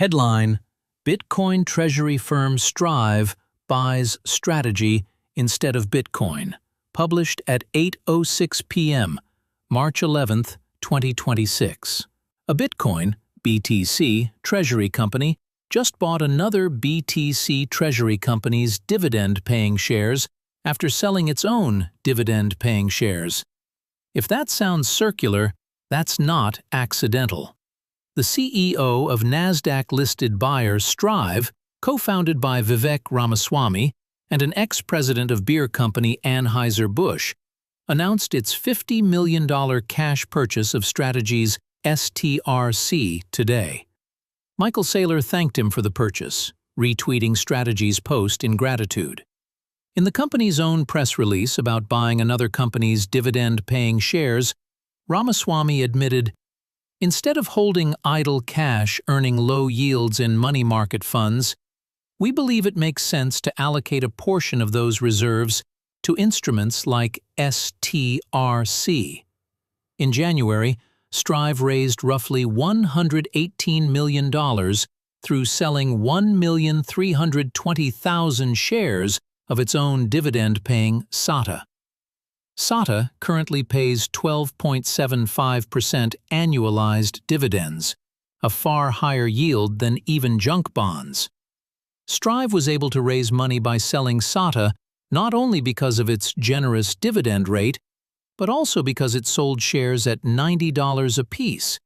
Headline: Bitcoin treasury firm Strive buys strategy instead of Bitcoin. Published at 8:06 p.m., March 11, 2026. A Bitcoin (BTC) treasury company just bought another BTC treasury company's dividend-paying shares after selling its own dividend-paying shares. If that sounds circular, that's not accidental. The CEO of Nasdaq-listed buyer Strive, co-founded by Vivek Ramaswamy and an ex-president of beer company Anheuser-Busch, announced its $50 million cash purchase of Strategy's STRC today. Michael Saylor thanked him for the purchase, retweeting Strategy's post in gratitude. In the company's own press release about buying another company's dividend-paying shares, Ramaswamy admitted, "Instead of holding idle cash earning low yields in money market funds, we believe it makes sense to allocate a portion of those reserves to instruments like STRC." In January, Strive raised roughly $118 million through selling 1,320,000 shares of its own dividend-paying SATA. SATA currently pays 12.75% annualized dividends, a far higher yield than even junk bonds. Strive was able to raise money by selling SATA not only because of its generous dividend rate, but also because it sold shares at $90 apiece,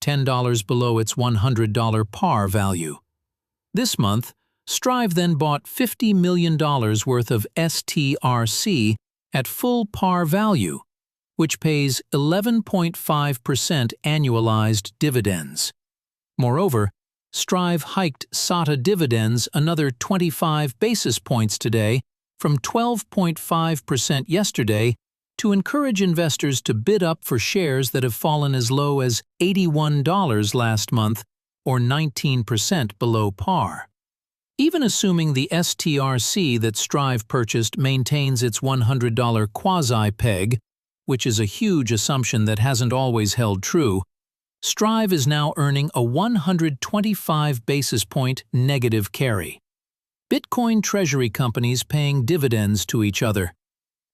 $10 below its $100 par value. This month, Strive then bought $50 million worth of STRC at full par value, which pays 11.5% annualized dividends. Moreover, Strive hiked SATA dividends another 25 basis points today from 12.5% yesterday to encourage investors to bid up for shares that have fallen as low as $81 last month, or 19% below par. Even assuming the STRC that Strive purchased maintains its $100 quasi-peg, which is a huge assumption that hasn't always held true, Strive is now earning a 125 basis point negative carry. Bitcoin treasury companies paying dividends to each other.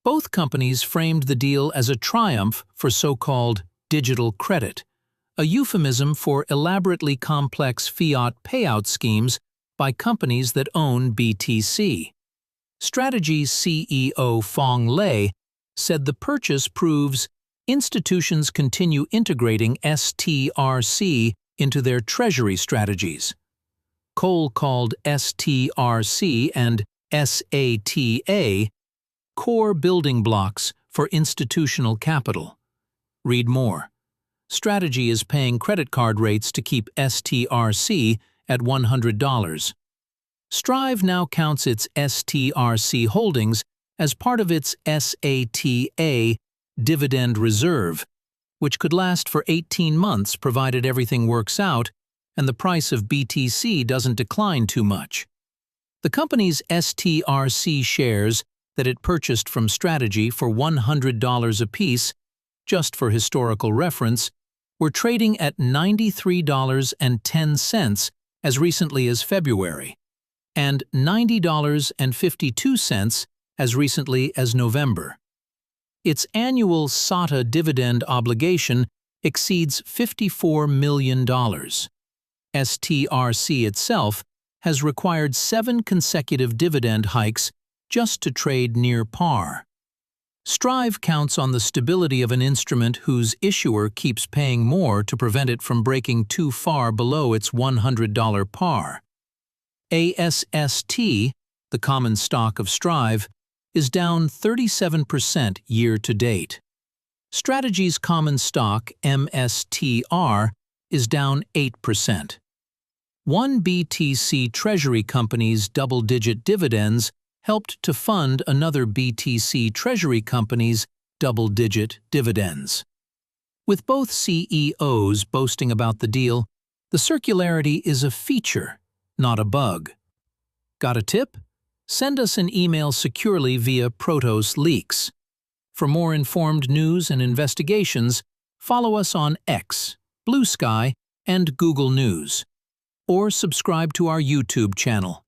Both companies framed the deal as a triumph for so-called digital credit, a euphemism for elaborately complex fiat payout schemes by companies that own BTC. Strategy's CEO Phong Le said the purchase proves institutions continue integrating STRC into their treasury strategies. Cole called STRC and SATA core building blocks for institutional capital. Read more. Strategy is paying credit card rates to keep STRC at $100. Strive now counts its STRC holdings as part of its SATA dividend reserve, which could last for 18 months provided everything works out and the price of BTC doesn't decline too much. The company's STRC shares that it purchased from Strategy for $100 apiece, just for historical reference, were trading at $93.10 as recently as February, and $90.52 as recently as November. Its annual SATA dividend obligation exceeds $54 million. STRC itself has required 7 consecutive dividend hikes just to trade near par. Strive counts on the stability of an instrument whose issuer keeps paying more to prevent it from breaking too far below its $100 par. ASST, the common stock of Strive, is down 37% year-to-date. Strategy's common stock, MSTR, is down 8%. One BTC treasury company's double-digit dividends helped to fund another BTC treasury company's double-digit dividends. With both CEOs boasting about the deal, the circularity is a feature, not a bug. Got a tip? Send us an email securely via Protos Leaks. For more informed news and investigations, follow us on X, Blue Sky, and Google News. or subscribe to our YouTube channel.